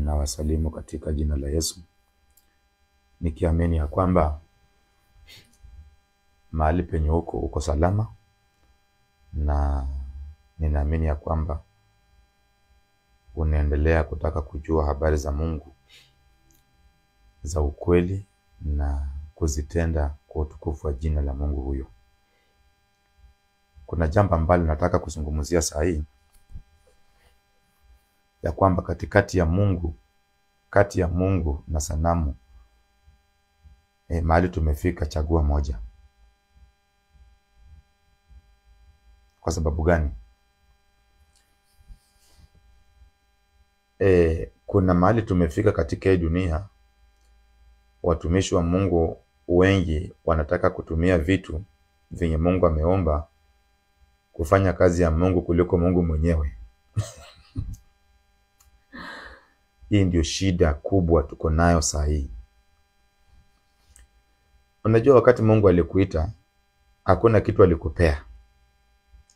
na wasalimu katika jina la Yesu, nikiamini ya kwamba mahali penye uko salama, na ninaamini ya kwamba unaendelea kutaka kujua habari za Mungu za ukweli na kuzitenda kwa utukufu wa jina la Mungu huyo. Kuna jambo ambalo nataka kuzungumzia saa hii, ya kwamba kati ya Mungu na sanamu, mahali tumefika, chagua moja. Kwa sababu gani? Kuna mahali tumefika katika hii dunia, watumishi wa Mungu wengi wanataka kutumia vitu vyenye Mungu ameomba kufanya kazi ya Mungu kuliko Mungu mwenyewe. Hii ndio shida kubwa tuko nayo saa hii. Unajua, wakati Mungu alikuita, hakuna kitu alikupea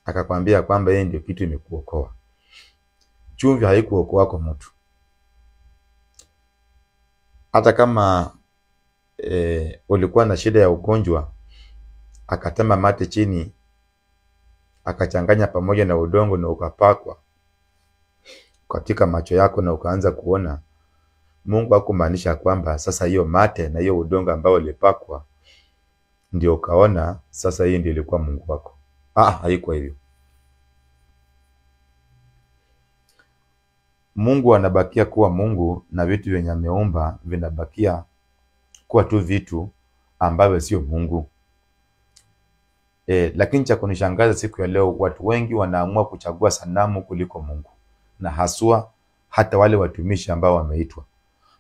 akakwambia kwamba yeye ndio kitu imekuokoa. Chumvi haikuokoa kwa mtu. Hata kama ulikuwa na shida ya ugonjwa, akatema mate chini, akachanganya pamoja na udongo na ukapakwa katika macho yako na ukaanza kuona, Mungu hakumaanisha kwamba sasa hiyo mate na hiyo udongo ambao ulipakwa ndio ukaona sasa hii ndio ilikuwa Mungu wako. Haikuwa hivyo. Mungu anabakia kuwa Mungu, na vitu vyenye ameumba vinabakia kuwa tu vitu ambavyo sio Mungu. Lakini cha kunishangaza siku ya leo, watu wengi wanaamua kuchagua sanamu kuliko Mungu, na haswa hata wale watumishi ambao wameitwa.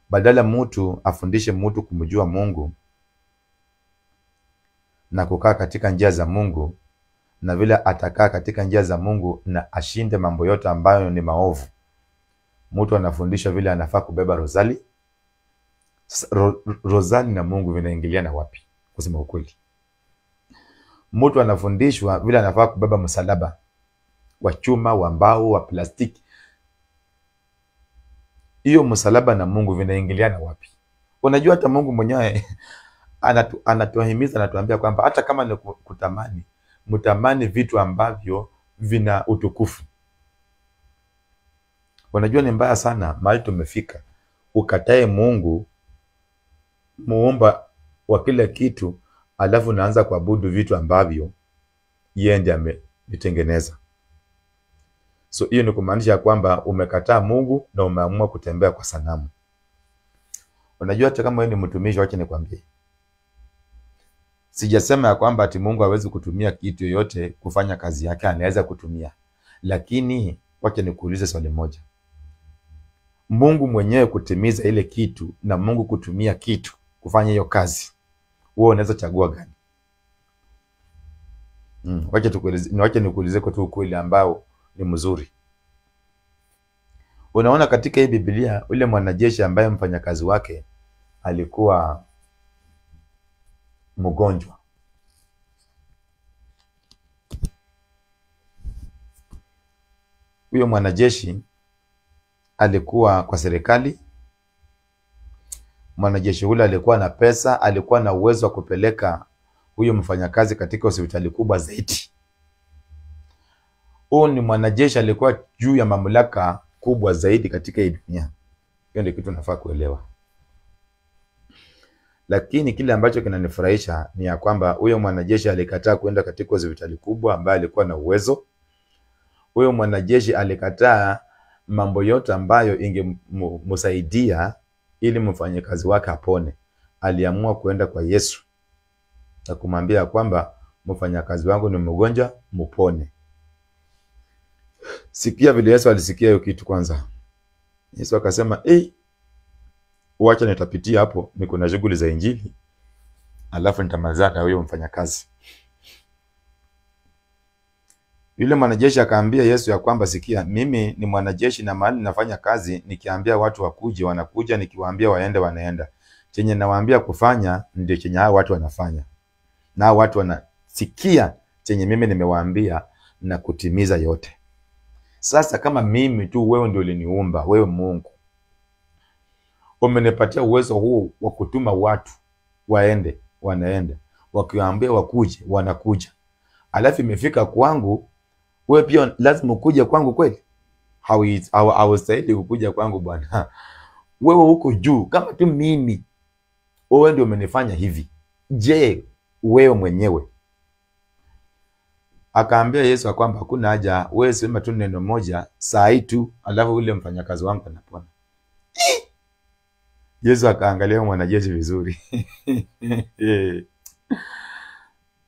Badala mtu afundishe mtu kumjua Mungu na kukaa katika njia za Mungu, na vile atakaa katika njia za Mungu na ashinde mambo yote ambayo ni maovu, mtu anafundisha vile anafaa kubeba rozali. Rozali na Mungu vinaingiliana wapi? Kusema ukweli, mtu anafundishwa vile anafaa kubeba msalaba wa chuma, wa mbao, wa plastiki. Hiyo msalaba na Mungu vinaingiliana wapi? Unajua, hata Mungu mwenyewe anatuhimiza, anatuambia kwamba hata kama ni kutamani, mtamani vitu ambavyo vina utukufu. Unajua, ni mbaya sana mahali tumefika, ukatae Mungu muumba wa kila kitu, alafu naanza kuabudu vitu ambavyo yeye ndiye amevitengeneza. So hiyo ni kumaanisha kwamba umekataa Mungu na umeamua kutembea kwa sanamu. Unajua, hata kama wewe ni mtumishi, wacha nikwambie, sijasema ya kwamba ati Mungu hawezi kutumia kitu yoyote kufanya kazi yake, anaweza kutumia. Lakini wacha nikuulize swali moja. Mungu mwenyewe kutimiza ile kitu na Mungu kutumia kitu kufanya hiyo kazi, wewe unaweza chagua gani? Wacha nikuulize kwa tu ukweli ambao ni mzuri. Unaona, katika hii Biblia, ule mwanajeshi ambaye mfanyakazi wake alikuwa mgonjwa, huyo mwanajeshi alikuwa kwa serikali. Mwanajeshi ule alikuwa na pesa, alikuwa na uwezo wa kupeleka huyo mfanyakazi katika hospitali kubwa zaidi. Huyo ni mwanajeshi, alikuwa juu ya mamlaka kubwa zaidi katika hii dunia. Hiyo ndio kitu nafaa kuelewa. Lakini kile ambacho kinanifurahisha ni ya kwamba huyo mwanajeshi alikataa kwenda katika hospitali kubwa ambayo alikuwa na uwezo. Huyo mwanajeshi alikataa mambo yote ambayo ingemsaidia ili mfanyakazi wake apone. Aliamua kuenda kwa Yesu na kumwambia kwamba mfanyakazi wangu ni mgonjwa, mpone. Sikia vile Yesu alisikia hiyo kitu kwanza. Yesu akasema, wacha nitapitia hapo, niko na shughuli za injili, alafu nitamalizana huyo mfanyakazi. Yule mwanajeshi akaambia Yesu ya kwamba, sikia, mimi ni mwanajeshi na mahali nafanya kazi, nikiambia watu wakuje wanakuja, nikiwaambia waende wanaenda. Chenye nawaambia kufanya ndio chenye hao watu wanafanya. Na hao watu wanasikia chenye mimi nimewaambia na kutimiza yote. Sasa kama mimi tu, wewe ndio uliniumba, wewe Mungu, umenipatia uwezo huu wa kutuma watu waende, wanaenda, wakiwaambia wakuje, wanakuja. Alafu imefika kwangu, wewe pia lazima ukuje kwangu kweli? Hawastahili kukuja kwangu bwana. Wewe huko juu kama tu mimi, wewe ndio umenifanya hivi. Je, wewe mwenyewe? Akaambia Yesu kwamba hakuna haja, wewe sema tu neno moja saa hii tu, alafu ule mfanyakazi wangu anapona. Yesu akaangalia mwanajeshi vizuri.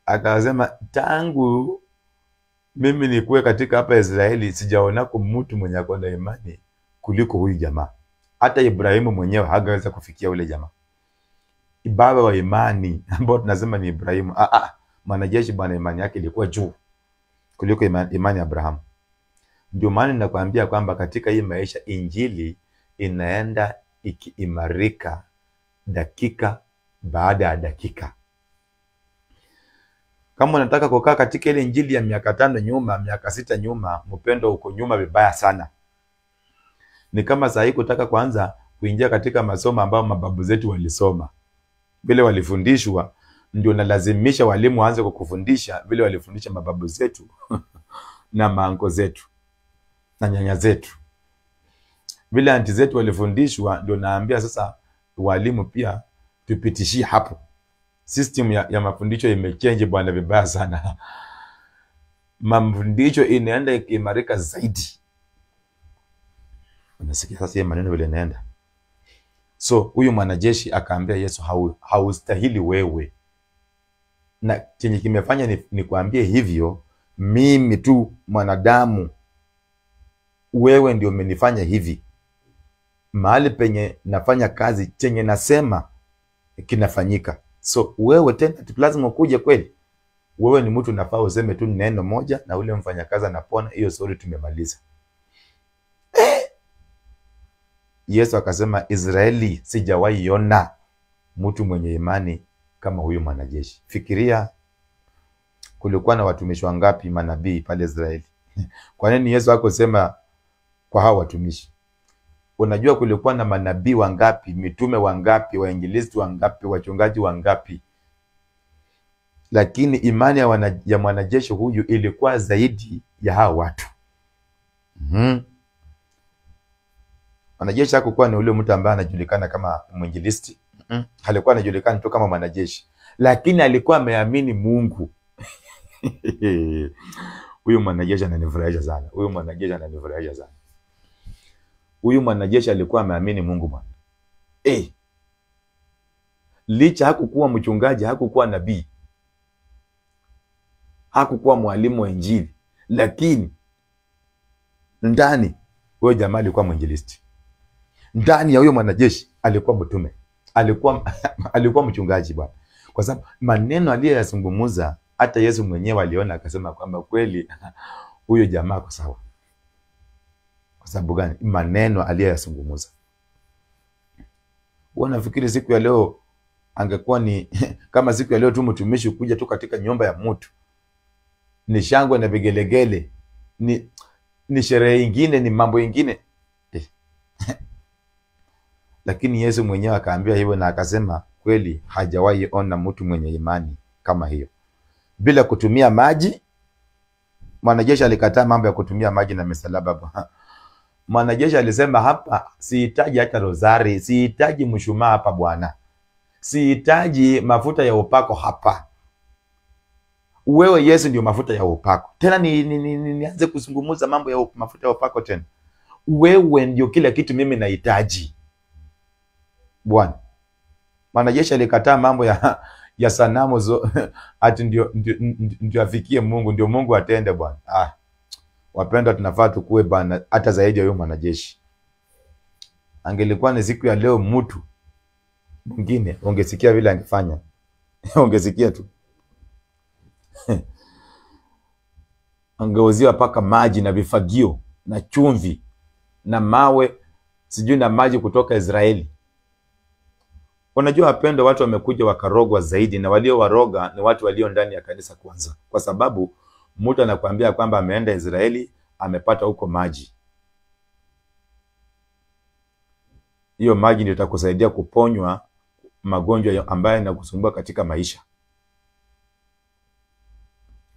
Akasema, tangu mimi nikuwe katika hapa Israeli sijaona mtu mwenye ako na imani kuliko huyu jamaa. Hata Ibrahimu mwenyewe hangeweza kufikia ule jamaa. Baba wa imani ambao tunasema ni Ibrahimu. Mwanajeshi bwana, imani yake ilikuwa juu kuliko imani ya Abrahamu. Ndio maana ninakwambia kwamba katika hii maisha injili inaenda ikiimarika dakika baada ya dakika. Kama unataka kukaa katika ile injili ya miaka 5 nyuma, miaka 6 nyuma, mpendo uko nyuma vibaya sana. Ni kama saa hii kutaka kwanza kuingia katika masomo ambayo mababu zetu walisoma. Vile walifundishwa, ndio nalazimisha walimu waanze kukufundisha vile walifundisha mababu zetu na maanko zetu na nyanya zetu. Vile anti zetu walifundishwa, ndio naambia sasa walimu pia tupitishie hapo. System ya mafundisho imechange bwana vibaya sana. Mafundisho inaenda ikimarika zaidi. Unasikia sasa hii maneno vile inaenda. So huyu mwanajeshi akaambia Yesu, haustahili wewe. Na chenye kimefanya ni kuambie hivyo, mimi tu mwanadamu, wewe ndio umenifanya hivi. Mahali penye nafanya kazi, chenye nasema kinafanyika. So wewe tena lazima ukuje kweli? Wewe ni mtu nafaa useme tu neno moja na ule mfanyakazi anapona, hiyo story tumemaliza. Yesu akasema, Israeli sijawahi ona mtu mwenye imani kama huyu mwanajeshi. Fikiria kulikuwa na watumishi wangapi manabii pale Israeli? Kwa nini Yesu akosema kwa hao watumishi? Unajua kulikuwa na manabii wangapi, mitume wangapi, wainjilisti wangapi, wachungaji wangapi? Lakini imani ya mwanajeshi huyu ilikuwa zaidi ya hao watu. Mwanajeshi hakukuwa ni ule mtu ambaye anajulikana kama mwinjilisti. Alikuwa anajulikana tu kama mwanajeshi, lakini alikuwa ameamini Mungu. Huyu mwanajeshi ananifurahisha sana. Huyu mwanajeshi alikuwa ameamini Mungu bwana. Licha hakukuwa mchungaji, hakukuwa nabii, hakukuwa mwalimu wa injili, lakini ndani huyo jamaa alikuwa mwinjilisti. Ndani ya huyo mwanajeshi alikuwa mtume, alikuwa mchungaji bwana. Kwa sababu maneno aliyozungumza hata Yesu mwenyewe aliona, akasema kwamba kweli huyo jamaa kwa sawa. Kwa sababu gani? Maneno aliyozungumza. Wanafikiri siku ya leo angekuwa ni kama siku ya leo tu mtumishi kuja tu katika nyumba ya mtu, ni shangwe na vigelegele, ni sherehe nyingine, ni mambo mengine. Lakini Yesu mwenyewe akaambia hivyo, na akasema kweli hajawahi ona mtu mwenye imani kama hiyo. Bila kutumia maji, mwanajeshi alikataa mambo ya kutumia maji na misalaba. Mwanajeshi alisema, hapa sihitaji hata rozari, sihitaji mshumaa hapa bwana, sihitaji mafuta ya upako hapa. Wewe Yesu ndio mafuta ya upako. Tena nianze kuzungumza mambo ya mafuta ya upako tena? Wewe ndio kila kitu mimi nahitaji bwana. Mwanajeshi alikataa mambo ya sanamu ati ndio afikie Mungu, ndio Mungu atende bwana. Wapendwa, tunafaa tukue bwana hata zaidi ya huyo mwanajeshi. Angelikuwa ni siku ya leo mtu mwingine, ungesikia vile angefanya. Ungesikia tu. Angeuziwa paka maji na vifagio na chumvi na mawe, sijui na maji kutoka Israeli. Unajua wapendwa, watu wamekuja wakarogwa zaidi, na walio waroga ni watu walio ndani ya kanisa kwanza. Kwa sababu mtu anakuambia kwamba ameenda Israeli, amepata huko maji. hiyo maji ndio itakusaidia kuponywa magonjwa ambayo yanakusumbua katika maisha.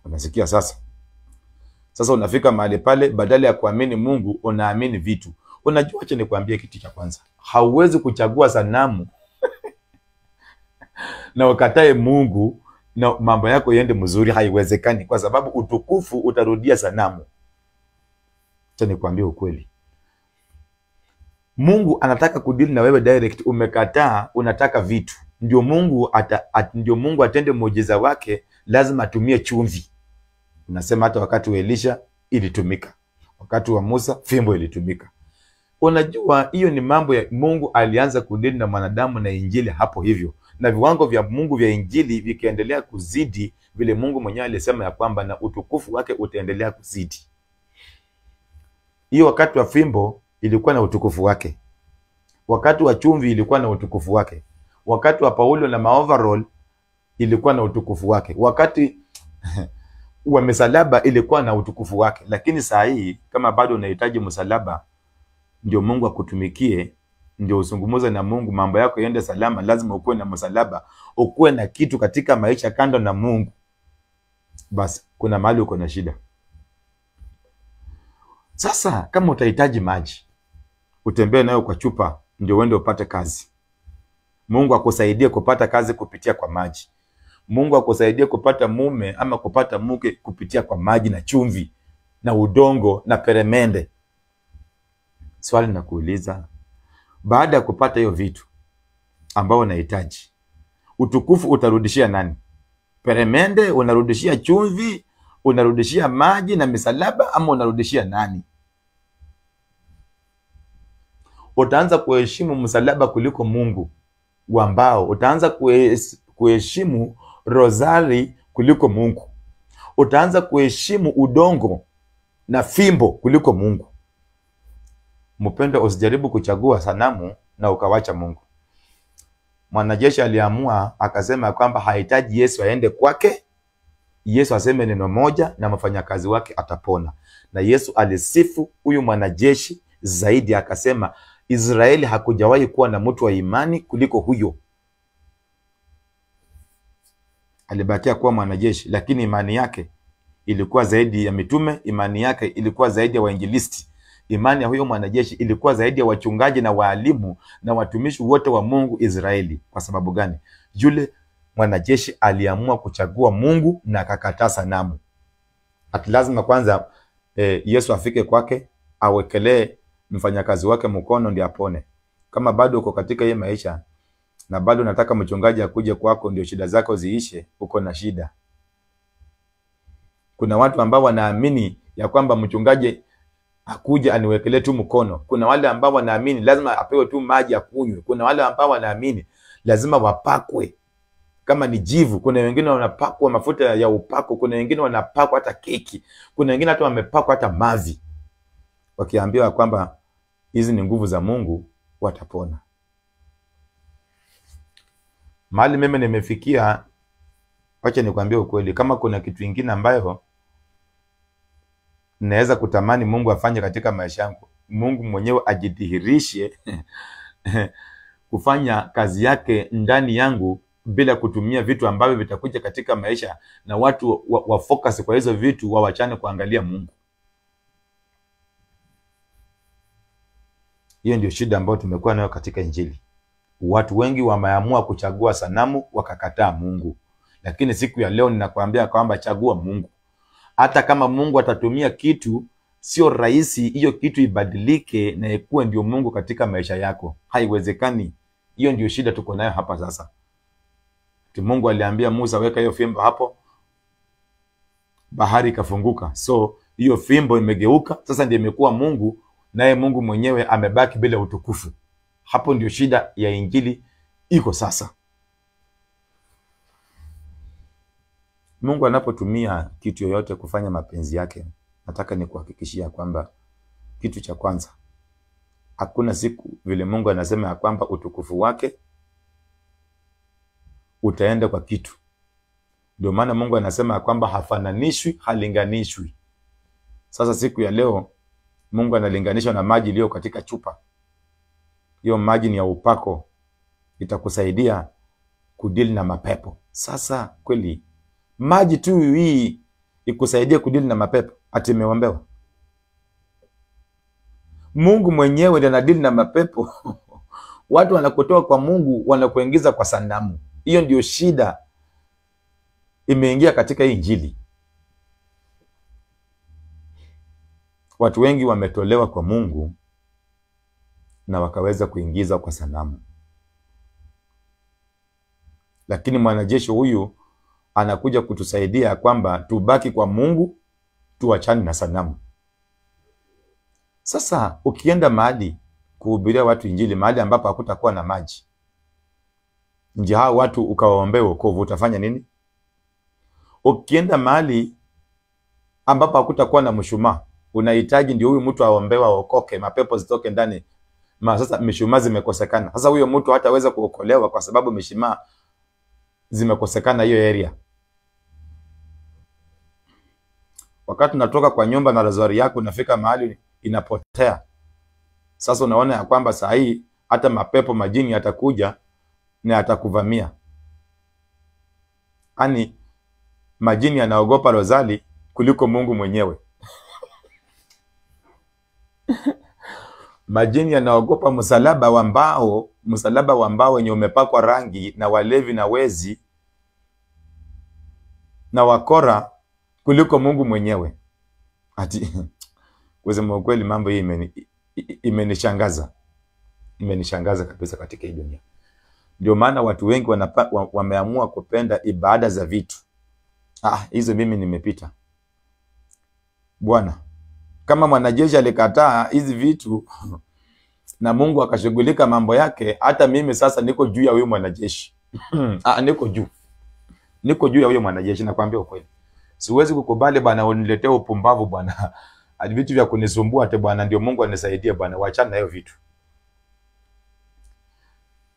Unasikia sasa? Sasa unafika mahali pale, badala ya kuamini Mungu unaamini vitu. Unajua, acha nikwambie kitu cha kwanza. Hauwezi kuchagua sanamu na ukatae Mungu na mambo yako yende mzuri. Haiwezekani, kwa sababu utukufu utarudia sanamu. Acha nikwambie ukweli. Mungu anataka kudili na wewe direct, umekataa, unataka vitu. Ndio Mungu atende muujiza wake, lazima atumie chumvi. Unasema hata wakati wa Elisha ilitumika. Wakati wa Musa fimbo ilitumika. Unajua, hiyo ni mambo ya Mungu. Alianza kudili na mwanadamu na injili hapo hivyo. Na viwango vya Mungu vya injili vikiendelea kuzidi vile Mungu mwenyewe alisema ya kwamba na utukufu wake utaendelea kuzidi. Hiyo wakati wa fimbo ilikuwa na utukufu wake. Wakati wa chumvi ilikuwa na utukufu wake. Wakati wa Paulo na maoverall ilikuwa na utukufu wake. Wakati wa msalaba ilikuwa na utukufu wake. Lakini saa hii kama bado unahitaji msalaba ndio Mungu akutumikie, ndio usungumuze na Mungu, mambo yako yende salama, lazima ukuwe na msalaba, ukuwe na kitu katika maisha kando na Mungu. Basi kuna mahali uko na shida. Sasa kama utahitaji maji, utembee nayo kwa chupa ndio uende upate kazi. Mungu akusaidie kupata kazi kupitia kwa maji. Mungu akusaidie kupata mume ama kupata mke kupitia kwa maji na chumvi na udongo na peremende. Swali nakuuliza, baada ya kupata hiyo vitu ambao unahitaji, utukufu utarudishia nani? Peremende unarudishia chumvi, unarudishia maji na misalaba, ama unarudishia nani? Utaanza kuheshimu msalaba kuliko Mungu wa mbao. Utaanza kuheshimu rosari kuliko Mungu. Utaanza kuheshimu udongo na fimbo kuliko Mungu. Mpendwa, usijaribu kuchagua sanamu na ukawacha Mungu. Mwanajeshi aliamua akasema kwamba hahitaji Yesu aende kwake. Yesu aseme neno moja na mfanyakazi wake atapona. Na Yesu alisifu huyu mwanajeshi zaidi, akasema Israeli hakujawahi kuwa na mtu wa imani kuliko huyo. Alibakia kuwa mwanajeshi, lakini imani yake ilikuwa zaidi ya mitume, imani yake ilikuwa zaidi ya wainjilisti. Imani ya huyo mwanajeshi ilikuwa zaidi ya wachungaji na waalimu na watumishi wote wa Mungu Israeli. Kwa sababu gani? Yule mwanajeshi aliamua kuchagua Mungu na akakataa sanamu. Ati lazima kwanza Yesu afike kwake, awekelee mfanyakazi wake mkono ndio apone. Kama bado uko katika hii maisha na bado nataka mchungaji akuje kwako ndio shida zako ziishe, uko na shida. Kuna watu ambao wanaamini ya kwamba mchungaji akuja aniwekelee tu mkono. Kuna wale ambao wanaamini lazima apewe tu maji akunywe. Kuna wale ambao wanaamini lazima wapakwe kama ni jivu. Kuna wengine wanapakwa mafuta ya upako. Kuna wengine wanapakwa hata keki. Kuna wengine hata wamepakwa hata mavi, wakiambiwa kwamba hizi ni nguvu za Mungu watapona. Mahali mimi nimefikia, wacha nikwambie ukweli, kama kuna kitu kingine ambayo naweza kutamani Mungu afanye katika maisha yangu, Mungu mwenyewe ajidhihirishe kufanya kazi yake ndani yangu bila kutumia vitu ambavyo vitakuja katika maisha na watu wa focus kwa hizo vitu, wawachane kuangalia Mungu. Hiyo ndio shida ambayo tumekuwa nayo katika Injili. Watu wengi wameamua kuchagua sanamu wakakataa Mungu. Lakini siku ya leo ninakwambia kwamba chagua Mungu. Hata kama Mungu atatumia kitu, sio rahisi hiyo kitu ibadilike na ikuwe ndio Mungu katika maisha yako. Haiwezekani. Hiyo ndio shida tuko nayo hapa sasa. Mungu aliambia Musa, weka hiyo fimbo hapo, bahari ikafunguka. So hiyo fimbo imegeuka, sasa ndio imekuwa Mungu, naye Mungu mwenyewe amebaki bila utukufu. Hapo ndio shida ya Injili iko sasa. Mungu anapotumia kitu yoyote kufanya mapenzi yake, nataka nikuhakikishia kwamba kitu cha kwanza, hakuna siku vile Mungu anasema ya kwamba utukufu wake utaenda kwa kitu. Ndio maana Mungu anasema ya kwamba hafananishwi, halinganishwi. Sasa siku ya leo Mungu analinganishwa na maji iliyo katika chupa. Hiyo maji ni ya upako, itakusaidia kudili na mapepo. Sasa kweli maji tu hii ikusaidia kudili na mapepo, ati imeombewa? Mungu mwenyewe ndiye anadili na mapepo. Watu wanakutoa kwa Mungu, wanakuingiza kwa sanamu. Hiyo ndio shida imeingia katika hii Injili. Watu wengi wametolewa kwa Mungu na wakaweza kuingiza kwa sanamu. Lakini mwanajeshi huyu anakuja kutusaidia kwamba tubaki kwa Mungu, tuachane na sanamu. Sasa ukienda mahali kuhubiria watu Injili, mahali ambapo hakutakuwa na maji, nje hao watu ukawaombea wokovu, utafanya nini? Ukienda mahali ambapo hakutakuwa na mshumaa, unahitaji ndio huyu mtu aombewa aokoke, mapepo zitoke ndani. Sasa mishumaa zimekosekana. Sasa huyo mtu hataweza kuokolewa kwa sababu mishumaa zimekosekana hiyo area. Wakati unatoka kwa nyumba na rozari yako, unafika mahali inapotea. Sasa unaona ya kwamba saa hii hata mapepo majini yatakuja na yatakuvamia. Ani majini yanaogopa rozari kuliko Mungu mwenyewe. Majini yanaogopa msalaba wa mbao wenye umepakwa rangi na walevi na wezi na wakora kuliko Mungu mwenyewe. Ati kusema ukweli, mambo hii imenishangaza. Imenishangaza kabisa katika hii dunia. Ndio maana watu wengi wameamua kupenda ibada za vitu. Hizo mimi nimepita. Bwana, kama mwanajeshi alikataa hizi vitu na Mungu akashughulika mambo yake, hata mimi sasa niko juu ya huyo mwanajeshi. Niko juu ya huyo mwanajeshi, nakwambia ukweli. Siwezi kukubali bwana uniletee upumbavu bwana. Vitu vya kunisumbua ate bwana ndio Mungu anisaidie bwana, waachana na hiyo vitu.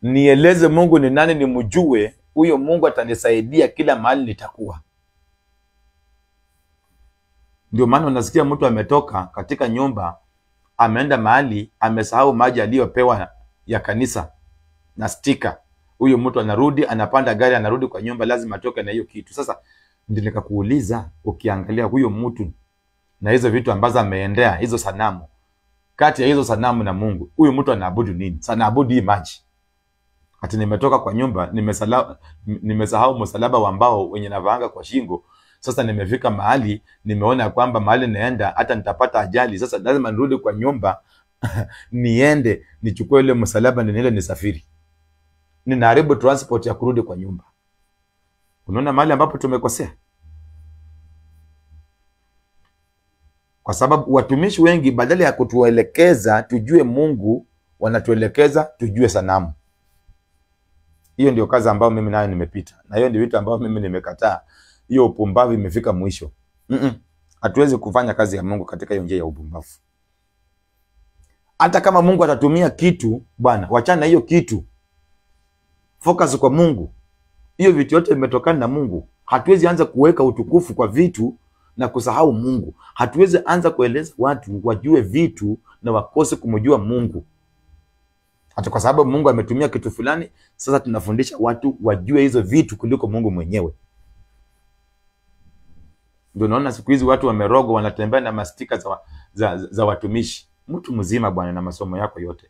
Nieleze Mungu ni nani, nimjue, huyo Mungu atanisaidia kila mahali nitakuwa. Ndio maana unasikia mtu ametoka katika nyumba, ameenda mahali, amesahau maji aliyopewa ya kanisa na stika. Huyo mtu anarudi, anapanda gari, anarudi kwa nyumba, lazima atoke na hiyo kitu. Sasa ndio nikakuuliza, ukiangalia huyo mtu na hizo vitu ambazo ameendea, hizo sanamu, kati ya hizo sanamu na Mungu, huyo mtu anaabudu nini? Sana abudu hii maji. Ati nimetoka kwa nyumba, nimesahau msalaba wa mbao wenye navaanga kwa shingo. Sasa nimefika mahali, nimeona kwamba mahali naenda hata nitapata ajali. Sasa lazima nirudi kwa nyumba niende nichukue ile msalaba niende nisafiri. Ninaharibu transport ya kurudi kwa nyumba. Unaona mahali ambapo tumekosea? Kwa sababu watumishi wengi badala ya kutuelekeza tujue Mungu, wanatuelekeza tujue sanamu. Hiyo ndio kazi ambayo mimi nayo nimepita. Na hiyo ndio vitu ambayo mimi nimekataa. Hiyo upumbavu imefika mwisho. Hatuwezi kufanya kazi ya Mungu katika hiyo njia ya upumbavu. Hata kama Mungu atatumia kitu, bwana, wachana hiyo kitu. Focus kwa Mungu. Hiyo vitu yote vimetokana na Mungu. Hatuwezi anza kuweka utukufu kwa vitu na kusahau Mungu. Hatuwezi anza kueleza watu wajue vitu na wakose kumjua Mungu. Hata kwa sababu Mungu ametumia kitu fulani, sasa tunafundisha watu wajue hizo vitu kuliko Mungu mwenyewe. Ndio naona siku hizi watu wamerogwa, wanatembea na mastika za watumishi. Mtu mzima bwana, na masomo yako yote.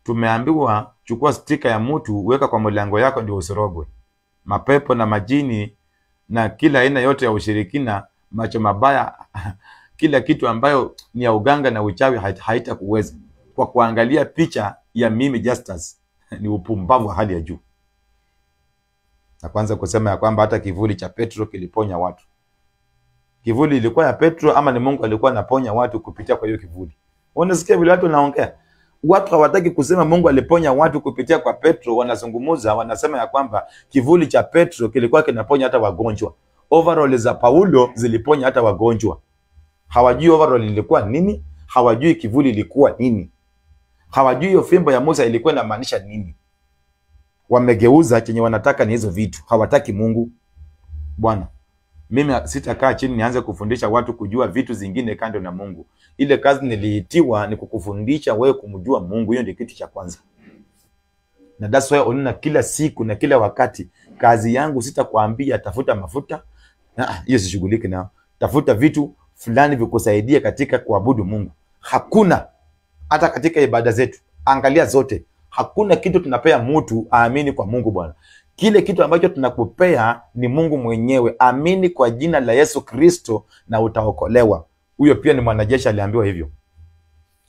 Tumeambiwa chukua stika ya mtu, weka kwa mlango yako ndio usirogwe. Mapepo na majini na kila aina yote ya ushirikina, macho mabaya, kila kitu ambayo ni ya uganga na uchawi haitakuweza. Kwa kuangalia picha ya mimi Justus, ni upumbavu wa hali ya juu. Na kwanza kusema ya kwamba hata kivuli cha Petro kiliponya watu. Kivuli ilikuwa ya Petro ama ni Mungu alikuwa anaponya watu kupitia kwa hiyo kivuli? Unasikia vile watu wanaongea? Watu hawataki kusema Mungu aliponya watu kupitia kwa Petro, wanazungumuza, wanasema ya kwamba kivuli cha Petro kilikuwa kinaponya hata wagonjwa. Overall za Paulo ziliponya hata wagonjwa. Hawajui overall ilikuwa nini, hawajui kivuli ilikuwa nini. Hawajui hiyo fimbo ya Musa ilikuwa inamaanisha nini. Wamegeuza chenye wanataka ni hizo vitu. Hawataki Mungu. Bwana, Mimi sitakaa chini nianze kufundisha watu kujua vitu zingine kando na Mungu. Ile kazi niliitiwa ni kukufundisha wewe kumjua Mungu. Hiyo ndio kitu cha kwanza. Na that's why unaona kila siku na kila wakati kazi yangu sitakwambia tafuta mafuta. Hiyo sishughuliki nao. Tafuta vitu fulani vikusaidia katika kuabudu Mungu. Hakuna. Hata katika ibada zetu, angalia zote, hakuna kitu tunapea mtu aamini kwa Mungu Bwana. Kile kitu ambacho tunakupea ni Mungu mwenyewe. Amini kwa jina la Yesu Kristo na utaokolewa. Huyo pia ni mwanajeshi aliambiwa hivyo.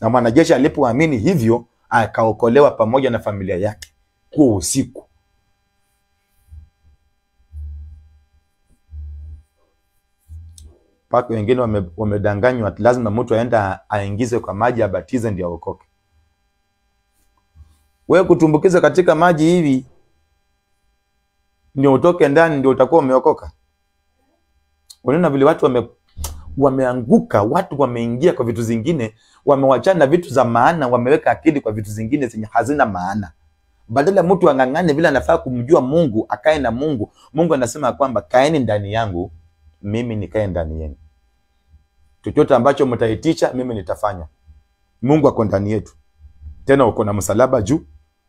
Na mwanajeshi alipoamini hivyo akaokolewa pamoja na familia yake kwa usiku. Paka wengine wamedanganywa lazima mtu aenda aingizwe kwa maji abatize ndio aokoke. Wewe kutumbukiza katika maji hivi ndio utoke ndani ndio utakuwa umeokoka? Unaona vile watu wameanguka, watu wameingia kwa vitu zingine, wamewachana na vitu za maana, wameweka akili kwa vitu zingine zenye hazina maana. Badala mtu angangane vile anafaa kumjua Mungu, akae na Mungu. Mungu anasema kwamba kaeni ndani yangu, mimi nikae ndani yenu. Chochote ambacho mtaitisha mimi nitafanya. Mungu ako ndani yetu. Tena uko na msalaba juu,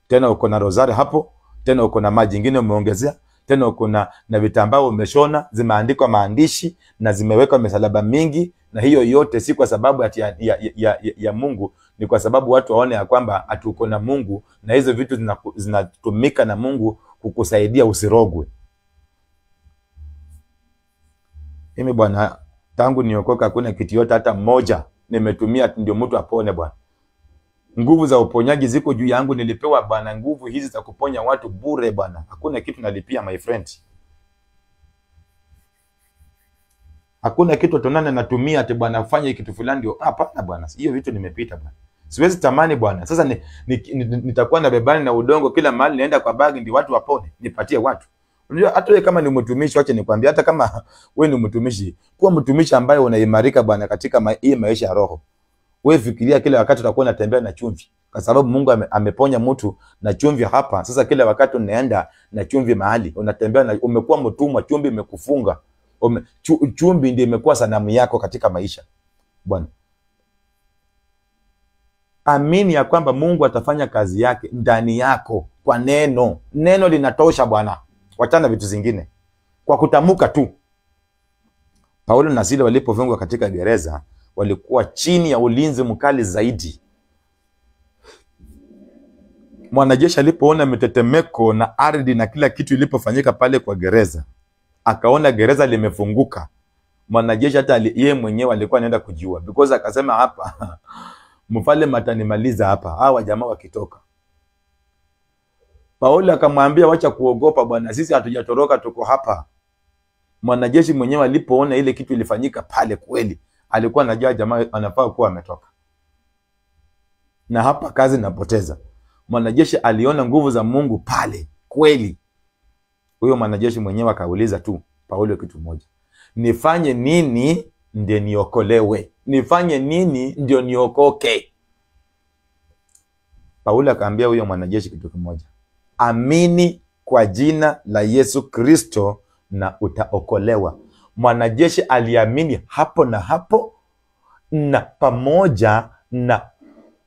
tena uko na rozari hapo, tena uko na maji ingine umeongezea, tena uko na vitambaa umeshona, zimeandikwa maandishi na zimewekwa misalaba mingi, na hiyo yote si kwa sababu ya Mungu, ni kwa sababu watu waone ya kwamba atuko na Mungu, na hizo vitu zinatumika na Mungu kukusaidia usirogwe. Mimi Bwana, tangu niokoka hakuna kitu yote hata mmoja nimetumia ndio mtu apone Bwana. Nguvu za uponyaji ziko juu yangu, nilipewa Bwana nguvu hizi za kuponya watu bure Bwana. Hakuna kitu nalipia my friend. Hakuna kitu tonana natumia ati Bwana fanya kitu fulani ndio. Hapana Bwana. Hiyo vitu nimepita Bwana. Siwezi tamani Bwana. Sasa nitakuwa na bebani na udongo kila mahali naenda kwa bagi ndio watu wapone. Nipatie watu. Unajua hata wewe kama ni mtumishi, acha nikwambie, hata kama wewe ni mtumishi, kuwa mtumishi ambaye unaimarika Bwana katika hii maisha ya roho. Wewe fikiria kila wakati utakuwa unatembea na chumvi, kwa sababu Mungu ameponya mtu na chumvi hapa. Sasa kila wakati unaenda na chumvi mahali, unatembea na umekuwa mtumwa, chumvi imekufunga. Chumvi ndiyo imekuwa sanamu yako katika maisha. Bwana, amini ya kwamba Mungu atafanya kazi yake ndani yako kwa neno. Neno linatosha Bwana. Wachana vitu zingine. Kwa kutamuka tu. Paulo na Sila walipofungwa katika gereza, walikuwa chini ya ulinzi mkali zaidi. Mwanajeshi alipoona mitetemeko na ardhi na kila kitu ilipofanyika pale kwa gereza, akaona gereza limefunguka. Mwanajeshi hata yeye mwenyewe alikuwa anaenda kujiua, because akasema hapa mfalme atanimaliza hapa hawa jamaa wakitoka. Paulo akamwambia wacha kuogopa Bwana, sisi hatujatoroka, tuko hapa. Mwanajeshi mwenyewe alipoona ile kitu ilifanyika pale kweli, alikuwa anajua jamaa anafaa kuwa ametoka. Na hapa kazi napoteza. Mwanajeshi aliona nguvu za Mungu pale kweli. Huyo mwanajeshi mwenyewe akauliza tu Paulo kitu moja: nifanye nini ndio niokolewe? Nifanye nini ndio niokoke? Paulo akaambia huyo mwanajeshi kitu kimoja: amini kwa jina la Yesu Kristo na utaokolewa. Mwanajeshi aliamini hapo na hapo, na pamoja na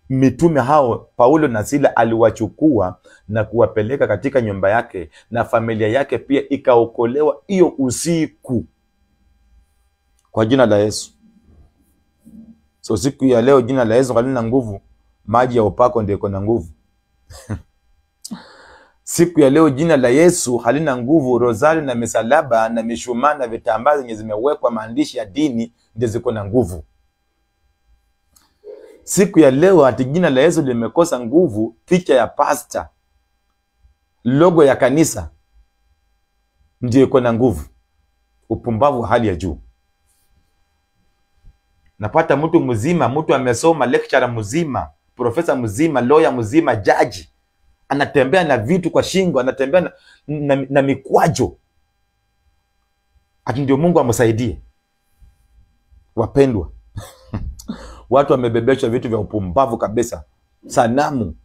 mitume hao Paulo na Sila aliwachukua na kuwapeleka katika nyumba yake, na familia yake pia ikaokolewa hiyo usiku kwa jina la Yesu. So siku ya leo jina la Yesu halina nguvu, maji ya upako ndio iko na nguvu. Siku ya leo jina la Yesu halina nguvu, rozari na misalaba na mishumaa na vitambaa zenye zimewekwa maandishi ya dini ndio ziko na nguvu. Siku ya leo ati jina la Yesu limekosa nguvu, picha ya pasta, logo ya kanisa ndio iko na nguvu. Upumbavu hali ya juu. Napata mtu mzima, mtu amesoma, lecturer mzima, profesa mzima, lawyer mzima, judge, anatembea na vitu kwa shingo, anatembea na mikwajo. Ati ndio Mungu amsaidie. Wapendwa, watu wamebebeshwa vitu vya upumbavu kabisa. Sanamu.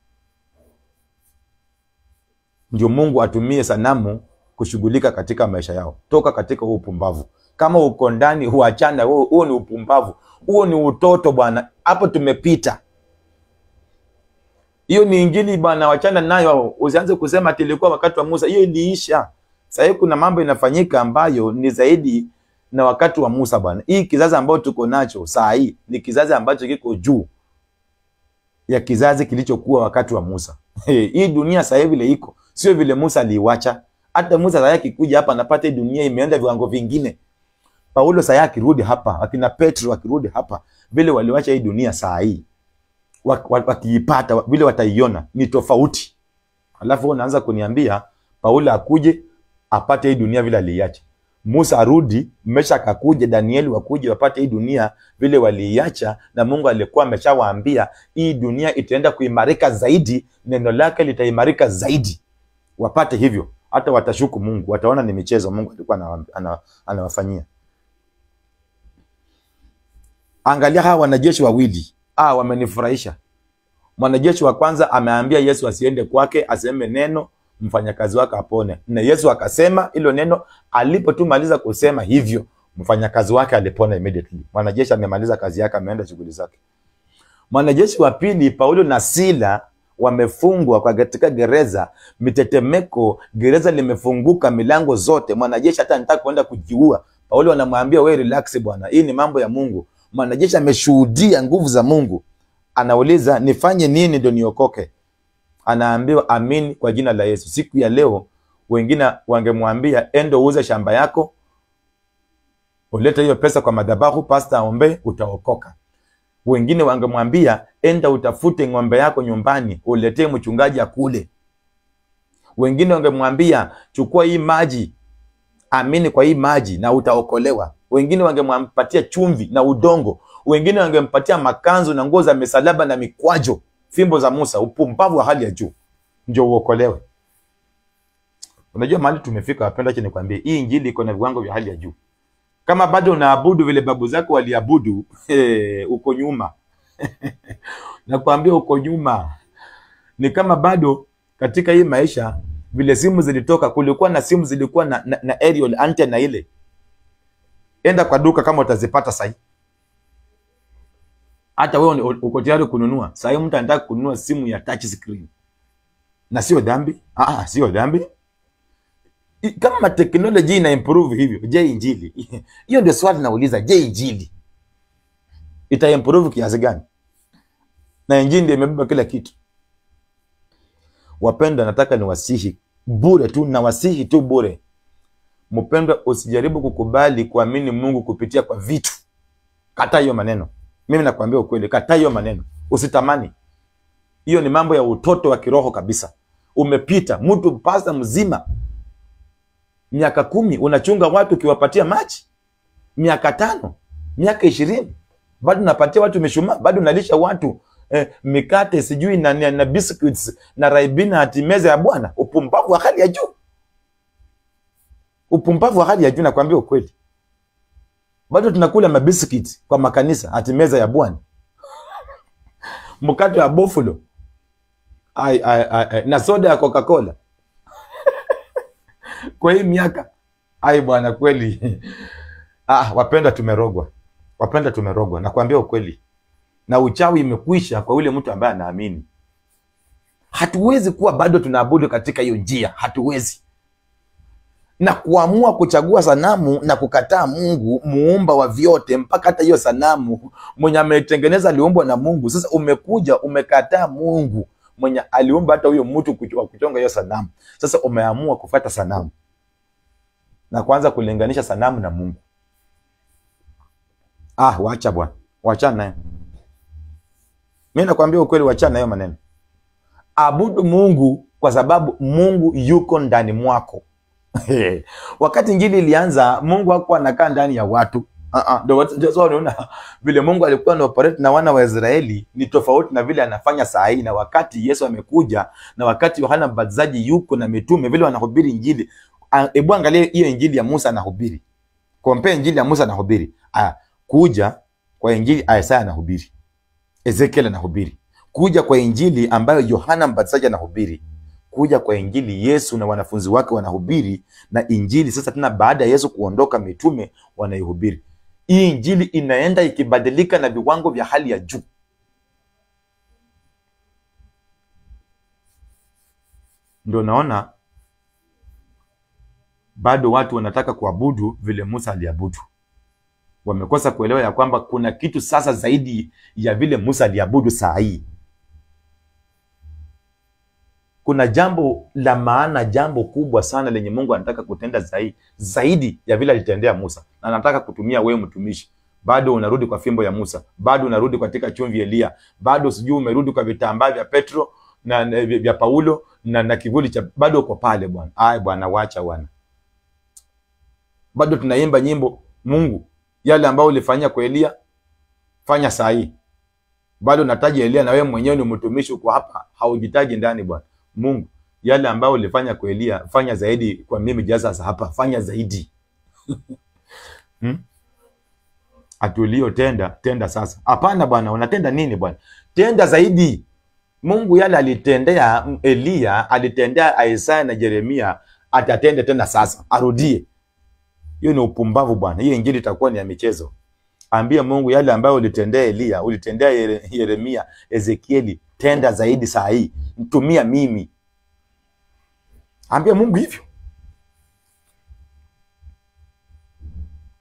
Ndio Mungu atumie sanamu kushughulika katika maisha yao. Toka katika huo upumbavu. Kama uko ndani huachana, huo ni upumbavu. Huo ni utoto bwana. Hapo tumepita. Hiyo ni injili bwana, wachana nayo. Usianze kusema ati ilikuwa wakati wa Musa. Hiyo iliisha. Sasa kuna mambo inafanyika ambayo ni zaidi na wakati wa Musa bwana. Hii kizazi ambacho tuko nacho saa hii ni kizazi ambacho kiko juu ya kizazi kilichokuwa wakati wa Musa. Hii dunia sasa hivi ile iko, sio vile Musa aliiacha. Hata Musa sasa akikuja hapa anapata hii dunia imeenda viwango vingine. Paulo sasa akirudi hapa, akina Petro akirudi hapa, vile waliacha hii dunia saa hii, wakiipata vile wataiona ni tofauti. Alafu unaanza kuniambia Paulo akuje apate hii dunia vile aliacha. Musa arudi, Mesha akakuja, Danieli wakuje wapate hii dunia vile waliacha, na Mungu alikuwa ameshawaambia hii dunia itaenda kuimarika zaidi, neno lake litaimarika zaidi. Wapate hivyo, hata watashuku Mungu, wataona ni michezo Mungu alikuwa anawafanyia. Angalia hawa wanajeshi wawili. Wamenifurahisha. Mwanajeshi wa kwanza ameambia Yesu asiende kwake, aseme neno, mfanyakazi wake apone. Na Yesu akasema hilo neno, alipotumaliza kusema hivyo, mfanyakazi wake alipona immediately. Mwanajeshi amemaliza kazi yake, ameenda shughuli zake. Mwanajeshi wa pili, Paulo na Sila wamefungwa kwa katika gereza, mitetemeko, gereza limefunguka milango zote. Mwanajeshi hata anataka kwenda kujiua. Paulo anamwambia wewe relax bwana, hii ni mambo ya Mungu. Mwanajeshi ameshuhudia nguvu za Mungu. Anauliza nifanye nini ndio niokoke? Anaambiwa amini kwa jina la Yesu. Siku ya leo wengine wangemwambia endo uuze shamba yako, ulete hiyo pesa kwa madhabahu, pastor aombe, utaokoka. Wengine wangemwambia enda utafute ng'ombe yako nyumbani, uletee mchungaji akule. Wengine wangemwambia chukua hii maji, amini kwa hii maji na utaokolewa. Wengine wangempatia chumvi na udongo. Wengine wangempatia makanzu na nguo za misalaba na mikwajo, fimbo za Musa. Upumbavu wa hali ya juu ndio uokolewe. Unajua mahali tumefika wapenda, acha nikwambie, hii injili iko na viwango vya hali ya juu. Kama bado unaabudu vile babu zako waliabudu, uko nyuma. Nakwambia uko nyuma. Ni kama bado katika hii maisha vile simu zilitoka, kulikuwa na simu zilikuwa na aerial antenna ile. Enda kwa duka kama utazipata sasa. Hata wewe uko tayari kununua. Sasa mtu anataka kununua simu ya touch screen. Na sio dhambi. Sio dhambi. Kama teknolojia ina improve hivyo, je injili? Hiyo ndio swali nauliza, je injili ita improve kiasi gani? Na injili ndio imebeba kila kitu. Wapendwa, nataka niwasihi bure tu, na wasihi tu bure. Mpendwa, usijaribu kukubali kuamini Mungu kupitia kwa vitu. Kataa hiyo maneno. Mimi nakwambia ukweli, kataa hiyo maneno. Usitamani. Hiyo ni mambo ya utoto wa kiroho kabisa. Umepita. Mtu pasta mzima miaka 10 unachunga watu ukiwapatia maji. Miaka 5, miaka 20 bado unapatia watu mishumaa, bado unalisha watu mikate sijui na biscuits na raibina ati meza ya Bwana. Upumbavu wa hali ya juu. Upumbavu wa hali ya juu, nakwambia ukweli. Bado tunakula mabiscuits kwa makanisa ati meza ya Bwana. Mkate wa buffalo. Na soda ya Coca-Cola. Kwa hii miaka. Bwana kweli. Wapenda tumerogwa. Wapenda tumerogwa. Nakwambia ukweli. Na uchawi imekwisha kwa yule mtu ambaye anaamini. Hatuwezi kuwa bado tunaabudu katika hiyo njia. Hatuwezi. Na kuamua kuchagua sanamu na kukataa Mungu muumba wa vyote, mpaka hata hiyo sanamu mwenye ametengeneza aliumbwa na Mungu. Sasa umekuja umekataa Mungu mwenye aliumba hata huyo mtu kuchonga hiyo sanamu. Sasa umeamua kufuata sanamu na kuanza kulinganisha sanamu na Mungu. Waacha bwana, waachana naye. Mimi nakwambia ukweli, waachana nayo maneno. Abudu Mungu kwa sababu Mungu yuko ndani mwako. Wakati injili ilianza, Mungu hakuwa anakaa ndani ya watu. Ndio sawa, unaona vile Mungu alikuwa na operate na wana wa Israeli ni tofauti na vile anafanya saa hii. Na wakati Yesu amekuja na wakati Yohana Mbatizaji yuko na mitume vile wanahubiri injili. Hebu angalia hiyo injili ya Musa anahubiri. Compare injili ya Musa anahubiri. Kuja kwa injili Isaya anahubiri. Ezekiel anahubiri. Kuja kwa injili ambayo Yohana Mbatizaji anahubiri. kuja kwa injili, Yesu na wanafunzi wake wanahubiri na injili. Sasa tena baada ya Yesu kuondoka, mitume wanaihubiri. Hii injili inaenda ikibadilika na viwango vya hali ya juu. Ndio naona bado watu wanataka kuabudu vile Musa aliabudu. Wamekosa kuelewa ya kwamba kuna kitu sasa zaidi ya vile Musa aliabudu saa hii. Kuna jambo la maana, jambo kubwa sana lenye Mungu anataka kutenda zaidi ya vile alitendea Musa. Na anataka kutumia wewe mtumishi. Bado unarudi kwa fimbo ya Musa, bado unarudi katika chumvi Elia, bado sijui umerudi kwa vitambaa vya Petro na vya Paulo na kivuli cha, bado uko pale bwana. Ai bwana, wacha bwana. Bado tunaimba nyimbo, Mungu yale ambao ulifanyia kwa Elia fanya saa hii. Bado nataja Elia na wewe mwenyewe ni mtumishi uko hapa, haujitaji ndani bwana. Mungu yale ambao ulifanya kwa Elia fanya zaidi kwa mimi sasa hapa, fanya zaidi. Atulio tenda sasa. Hapana bwana, unatenda nini bwana? Tenda zaidi. Mungu yale alitendea Elia, alitendea Isaya na Yeremia, atatende tena sasa. Arudie. Hiyo ni upumbavu bwana. Hiyo injili itakuwa ni ya michezo. Ambia Mungu yale ambayo ulitendea Elia, ulitendea Yeremia, Ezekieli, tenda zaidi saa hii. Mtumia mimi. Ambia Mungu hivyo.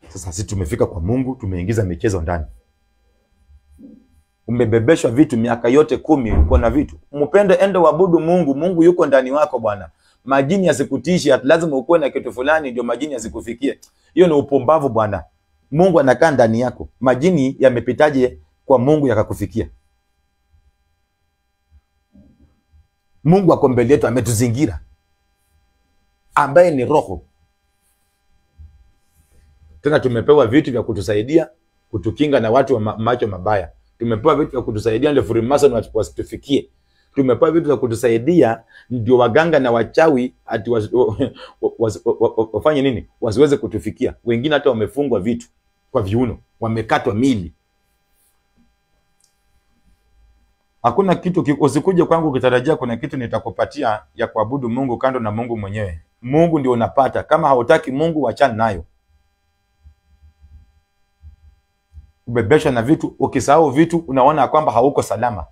Sasa sisi tumefika kwa Mungu, tumeingiza michezo ndani. Umebebeshwa vitu miaka yote 10, uko na vitu. Mpende, ende waabudu Mungu. Mungu yuko ndani wako bwana. Majini yasikutishi, lazima ukuwe na kitu fulani ndio majini yasikufikie. Hiyo ni upumbavu bwana. Mungu anakaa ndani yako. Majini yamepitaje kwa Mungu yakakufikia? Mungu ako mbele yetu, ametuzingira, ambaye ni roho. Tena tumepewa vitu vya kutusaidia kutukinga na watu wa macho mabaya. Tumepewa vitu vya kutusaidia ndio Freemason wasitufikie. Tumepewa vitu vya kutusaidia ndio waganga na wachawi ati wafanye nini? Wasiweze kutufikia. Wengine hata wamefungwa vitu kwa viuno, wamekatwa mili. Hakuna kitu, usikuje kwangu ukitarajia kuna kitu nitakupatia ya kuabudu Mungu kando na Mungu mwenyewe. Mungu ndio unapata. Kama hautaki Mungu, achana nayo. Ubebesha na vitu, ukisahau vitu unaona kwamba hauko salama.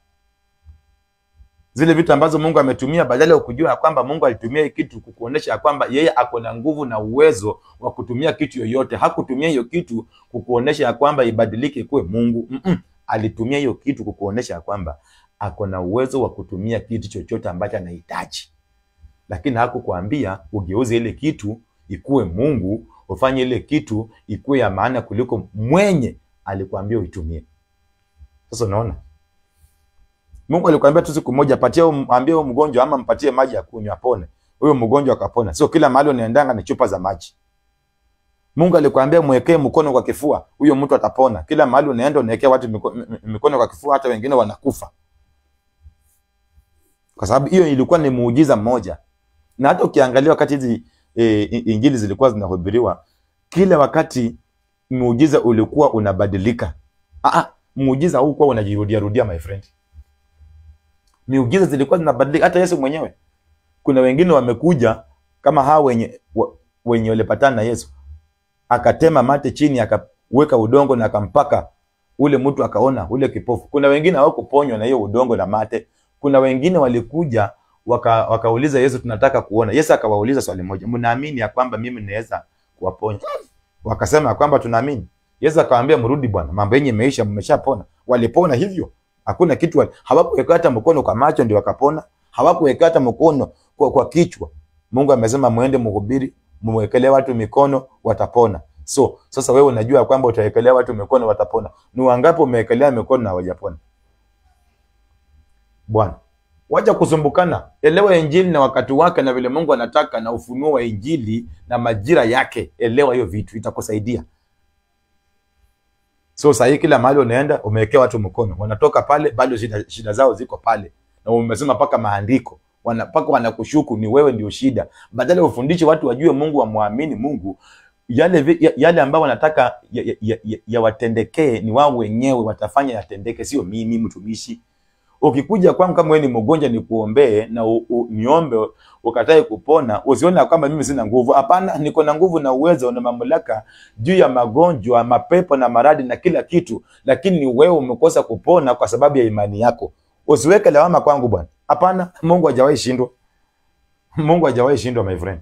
Zile vitu ambazo Mungu ametumia, badala ya kujua kwamba Mungu alitumia kitu kukuonesha kwamba yeye ako na nguvu na uwezo wa kutumia kitu yoyote. Hakutumia hiyo kitu kukuonesha kwamba ibadilike kuwe Mungu. Alitumia hiyo kitu kukuonesha kwamba ako na uwezo wa kutumia kitu chochote ambacho anahitaji. Lakini hakukuambia ugeuze ile kitu ikuwe Mungu, ufanye ile kitu ikuwe ya maana kuliko mwenye alikwambia uitumie. Sasa unaona? Mungu alikwambia tu siku moja ambie huyo mgonjwa ama mpatie maji ya kunywa apone. Huyo mgonjwa akapona. Sio kila mahali unaendanga ni chupa za maji. Mungu alikwambia mwekee mkono kwa kifua, huyo mtu atapona. Kila mahali unaenda unawekea watu mikono kwa kifua, hata wengine wanakufa. Kwa sababu hiyo ilikuwa ni muujiza mmoja. Na hata ukiangalia wakati hizi injili zilikuwa zinahubiriwa, kila wakati muujiza ulikuwa unabadilika. Muujiza huu kwa unajirudia my friend. Miujiza zilikuwa zinabadilika. Hata Yesu mwenyewe, kuna wengine wamekuja kama hao wenye walipatana na Yesu, akatema mate chini, akaweka udongo na akampaka ule mtu akaona, ule kipofu. Kuna wengine hawakuponywa na hiyo udongo na mate. Kuna wengine walikuja wakauliza Yesu, tunataka kuona. Yesu akawauliza swali moja, mnaamini ya kwamba mimi naweza kuwaponya? Wakasema ya kwamba tunaamini. Yesu akamwambia mrudi bwana, mambo yenyewe imeisha, mmeshapona. Walipona hivyo. Hakuna kitu hawakuweka hata mkono kwa macho ndio wakapona. Hawakuweka hata mkono kwa kichwa. Mungu amesema muende mhubiri, muwekelee watu mikono watapona. So sasa wewe unajua kwamba utawekelea watu mikono watapona. Ni wangapi umewekelea mikono na hawajapona? Bwana, wacha kusumbukana. Elewa injili na wakati wake na vile Mungu anataka na ufunuo wa injili na majira yake. Elewa hiyo vitu, itakusaidia. So sasa kila mahali unaenda umewekea watu mkono, wanatoka pale bado shida zao ziko pale. Na umesema paka maandiko, wanakushuku ni wewe ndio shida. Badala ufundishe watu wajue Mungu, wamwamini Mungu, yale ambao wanataka ya watendekee ni wao wenyewe watafanya yatendeke, sio mimi mtumishi. Ukikuja kwangu kama wewe ni mgonjwa nikuombee na niombe ukatae kupona, usione kwamba mimi sina nguvu. Hapana, niko na nguvu na uwezo na mamlaka juu ya magonjwa, mapepo na maradhi na kila kitu, lakini ni wewe umekosa kupona kwa sababu ya imani yako. Usiweke lawama kwangu bwana. Hapana, Mungu hajawahi shindwa. Mungu hajawahi shindwa my friend.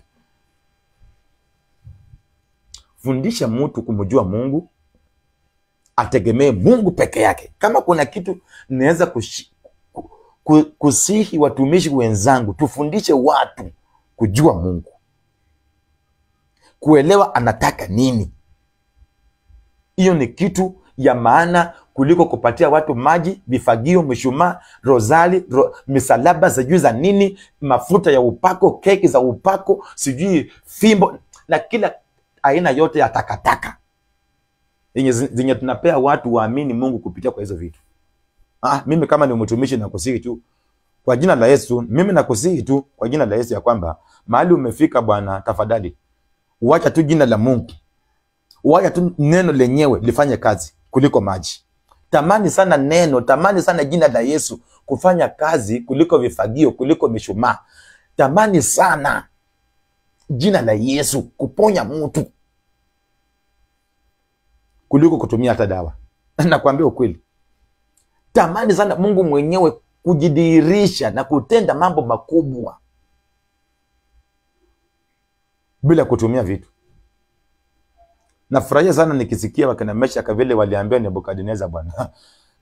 Fundisha mtu kumjua Mungu, ategemee Mungu peke yake. Kama kuna kitu naweza kusihi watumishi wenzangu, tufundishe watu kujua Mungu, kuelewa anataka nini. Hiyo ni kitu ya maana kuliko kupatia watu maji, vifagio, mishumaa, rozali, misalaba sijui za nini, mafuta ya upako, keki za upako, sijui fimbo na kila aina yote ya takataka zenye tunapea watu waamini Mungu kupitia kwa hizo vitu. Mimi kama ni mtumishi nakusihi tu kwa jina la Yesu, mimi nakusihi tu kwa jina la Yesu ya kwamba mahali umefika bwana, tafadhali uacha tu jina la Mungu, uacha tu neno lenyewe lifanye kazi kuliko maji. Tamani sana neno, tamani sana jina la Yesu kufanya kazi kuliko vifagio, kuliko mishumaa. Tamani sana jina la Yesu kuponya mtu kuliko kutumia hata dawa. Nakwambia ukweli. Tamani sana Mungu mwenyewe kujidhihirisha na kutenda mambo makubwa bila kutumia vitu. Nafurahia sana nikisikia wakina Meshaki vile waliambia Nebukadneza bwana.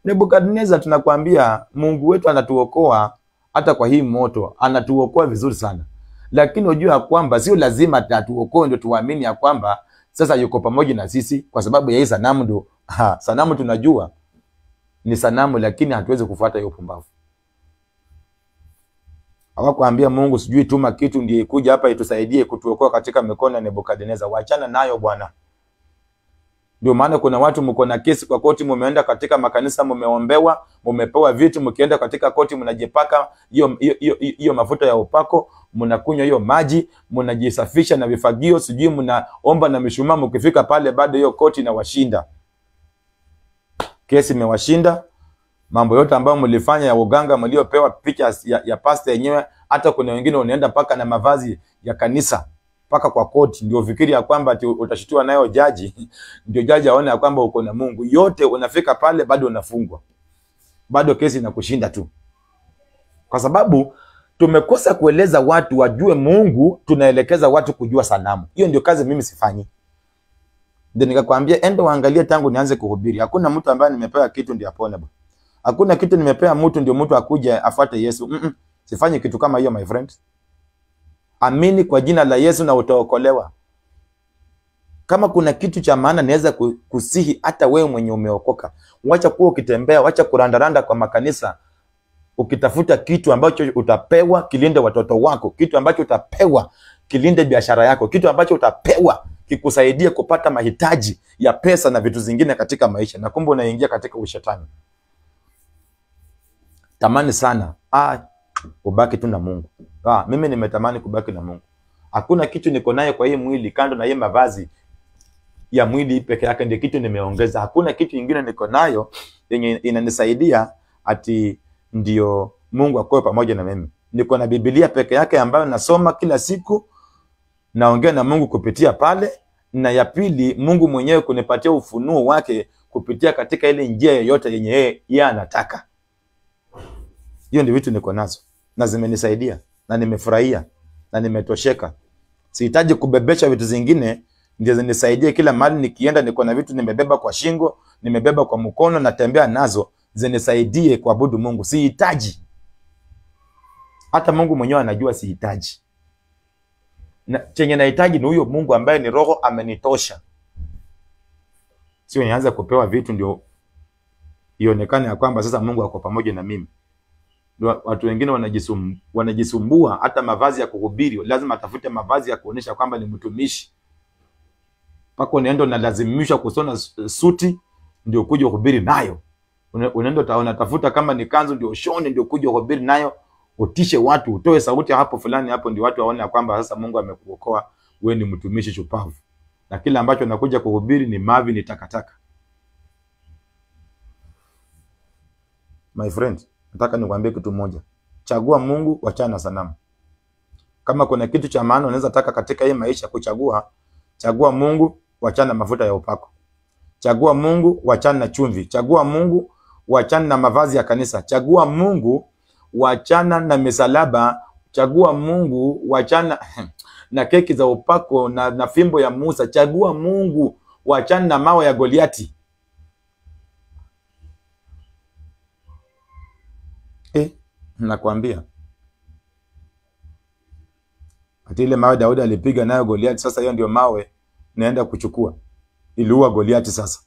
Nebukadneza, tunakwambia Mungu wetu anatuokoa hata kwa hii moto, anatuokoa vizuri sana. Lakini unajua ya kwamba sio lazima atuokoe ndio tuamini ya kwamba sasa yuko pamoja na sisi kwa sababu ya hii sanamu ndio. Sanamu tunajua ni sanamu, lakini hatuwezi kufuata hiyo pumbavu. Hawakuambia Mungu sijui tuma kitu ndiye kuja hapa itusaidie kutuokoa katika mikono ya Nebukadneza. Waachana nayo bwana. Ndio maana kuna watu mko na kesi kwa koti, mumeenda katika makanisa, mumeombewa, mumepewa vitu, mkienda katika koti mnajipaka hiyo mafuta ya upako, mnakunywa hiyo maji, mnajisafisha na vifagio, sijui mnaomba na mishumaa, mkifika pale bado hiyo koti inawashinda. Kesi imewashinda. Mambo yote ambayo mlifanya ya uganga, mliopewa picha ya pasta yenyewe, hata kuna wengine unaenda paka na mavazi ya kanisa paka kwa koti, ndio fikiri ya kwamba utashitiwa nayo jaji, ndio jaji aone ya kwamba uko na Mungu. Yote unafika pale bado unafungwa, bado kesi inakushinda tu, kwa sababu tumekosa kueleza watu wajue Mungu. Tunaelekeza watu kujua sanamu. Hiyo ndio kazi mimi sifanyi. Ndio nikakwambia enda waangalie tangu nianze kuhubiri, hakuna mtu ambaye nimepewa kitu ndio apone bwana. Hakuna kitu nimepewa mtu ndio mtu akuje afuate Yesu. Sifanyi kitu kama hiyo my friend. Amini kwa jina la Yesu na utaokolewa. Kama kuna kitu cha maana naweza kusihi hata wewe mwenye umeokoka, wacha kuwa ukitembea, wacha kurandaranda kwa makanisa ukitafuta kitu ambacho utapewa kilinde watoto wako, kitu ambacho utapewa kilinde biashara yako, kitu ambacho utapewa kikusaidia kupata mahitaji ya pesa na vitu zingine katika maisha, na kumbe unaingia katika ushetani. Tamani sana ubaki tu na Mungu. Mimi nimetamani kubaki na Mungu. Hakuna kitu niko naye kwa hii mwili kando na hii mavazi ya mwili peke yake ndio kitu nimeongeza. Hakuna kitu kingine niko nayo yenye inanisaidia ati ndio Mungu akoe pamoja na mimi. Niko na Biblia peke yake ambayo nasoma kila siku, naongea na Mungu kupitia pale, na ya pili Mungu mwenyewe kunipatia ufunuo wake kupitia katika ile njia yoyote yenye yeye anataka. Hiyo ndio vitu niko nazo na zimenisaidia na nimefurahia na nimetosheka. Sihitaji kubebesha vitu zingine ndio zinisaidie kila mahali nikienda. Niko na vitu nimebeba kwa shingo, nimebeba kwa mkono, natembea nazo zinisaidie kuabudu Mungu. Sihitaji. Hata Mungu mwenyewe anajua sihitaji. Chenye nahitaji ni huyo Mungu ambaye ni roho, amenitosha. Sio nianze kupewa vitu ndio ionekane ya kwamba sasa Mungu ako pamoja na mimi. Watu wengine wanajisumbua hata mavazi ya kuhubiri, lazima atafute mavazi ya kuonesha kwamba ni mtumishi. Pako unaenda na lazimisha kusona suti ndio kuja kuhubiri nayo. Unaenda utaona tafuta kama ni kanzu ndio shone ndio kuja kuhubiri nayo, utishe watu, utoe sauti hapo fulani, hapo ndio watu waone kwamba sasa Mungu amekuokoa, wewe ni mtumishi shupavu. Na kila ambacho nakuja kuhubiri ni mavi, ni takataka. My friend, nataka nikwambie kitu moja. Chagua Mungu, wachana na sanamu. Kama kuna kitu cha maana unaweza taka katika hii maisha kuchagua, chagua Mungu, wachana na mafuta ya upako. Chagua Mungu, wachana na chumvi. Chagua Mungu, wachana na mavazi ya kanisa. Chagua Mungu, wachana na misalaba. Chagua Mungu, wachana na keki za upako na fimbo ya Musa. Chagua Mungu, wachana na mawe ya Goliati. Nakwambia. Ati ile mawe Daudi alipiga nayo Goliati, sasa hiyo ndio mawe naenda kuchukua. Iliua Goliati sasa.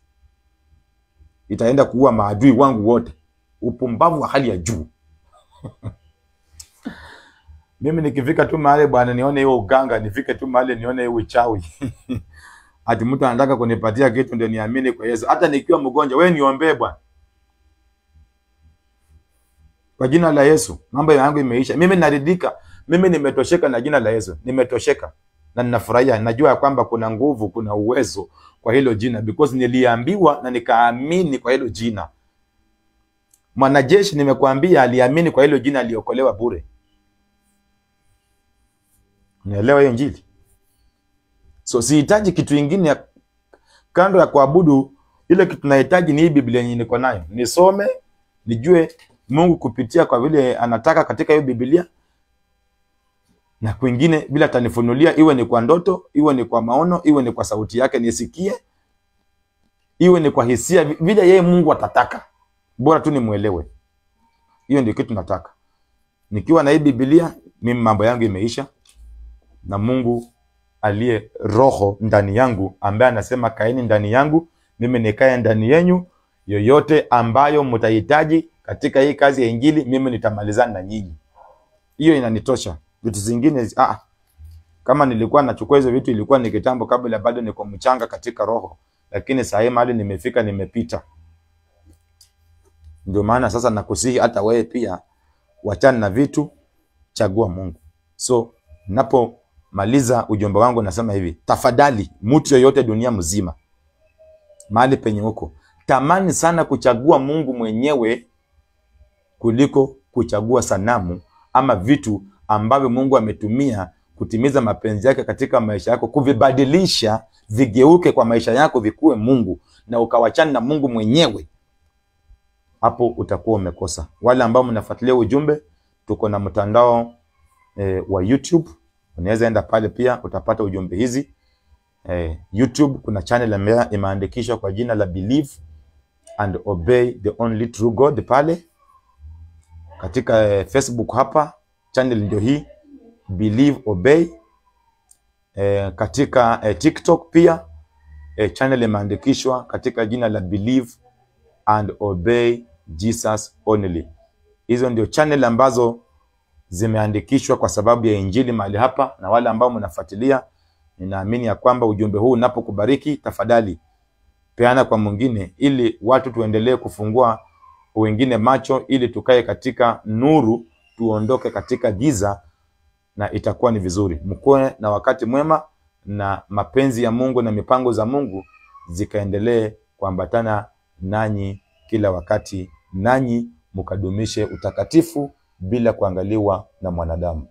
Itaenda kuua maadui wangu wote. Upumbavu wa hali ya juu. Mimi nikifika tu mahali bwana nione hiyo uganga, nifike tu mahali nione hiyo uchawi. Ati mtu anataka kunipatia kitu ndio niamini kwa Yesu. Hata nikiwa mgonjwa, wewe niombee bwana. Kwa jina la Yesu, mambo yangu imeisha. Mimi naridhika. Mimi nimetosheka na jina la Yesu. Nimetosheka. Na ninafurahia. Najua kwamba kuna nguvu, kuna uwezo kwa hilo jina. Because niliambiwa na nikaamini kwa hilo jina. Mwanajeshi nimekuambia aliamini kwa hilo jina, aliokolewa bure. Unaelewa hiyo injili? So sihitaji kitu kingine kando ya kuabudu. Ile kitu nahitaji ni hii Biblia yenyewe niko nayo. Nisome, nijue Mungu kupitia kwa vile anataka katika hiyo Biblia. Na kwingine bila atanifunulia, iwe ni kwa ndoto, iwe ni kwa maono, iwe ni kwa sauti yake nisikie, iwe ni kwa hisia, vile yeye Mungu atataka. Bora tu nimuelewe. Hiyo ndio kitu nataka. Nikiwa na hii Biblia, mimi mambo yangu imeisha. Na Mungu aliye roho ndani yangu, ambaye anasema kaeni ndani yangu, mimi nikae ndani yenu, yoyote ambayo mtahitaji katika hii kazi ya injili, mimi nitamalizana na nyinyi. Hiyo inanitosha. Vitu zingine kama nilikuwa nachukua hizo vitu, ilikuwa ni kitambo, kabla bado niko mchanga katika roho. Lakini sasa hivi mahali nimefika, nimepita. Ndio maana sasa nakusihi hata wewe pia wachana na vitu, chagua Mungu. So napomaliza ujumbe wangu nasema hivi, tafadhali mtu yoyote dunia mzima, mahali penye huko, tamani sana kuchagua Mungu mwenyewe kuliko kuchagua sanamu ama vitu ambavyo Mungu ametumia kutimiza mapenzi yake katika maisha yako, kuvibadilisha vigeuke kwa maisha yako vikuwe Mungu, na ukawachana na Mungu mwenyewe. Hapo utakuwa umekosa. Wale ambao mnafuatilia ujumbe, tuko na mtandao wa YouTube. Unaweza enda pale pia utapata ujumbe hizi. YouTube kuna channel ambayo imeandikishwa kwa jina la Believe and Obey the Only True God pale. Katika Facebook hapa channel ndio hii, Believe Obey. Katika TikTok pia channel imeandikishwa katika jina la Believe and Obey Jesus Only. Hizo ndio channel ambazo zimeandikishwa kwa sababu ya injili mahali hapa. Na wale ambao mnafuatilia, ninaamini ya kwamba ujumbe huu unapokubariki, tafadhali peana kwa mwingine, ili watu tuendelee kufungua wengine macho, ili tukae katika nuru, tuondoke katika giza, na itakuwa ni vizuri. Mkuwe na wakati mwema, na mapenzi ya Mungu na mipango za Mungu zikaendelee kuambatana nanyi kila wakati, nanyi mkadumishe utakatifu bila kuangaliwa na mwanadamu.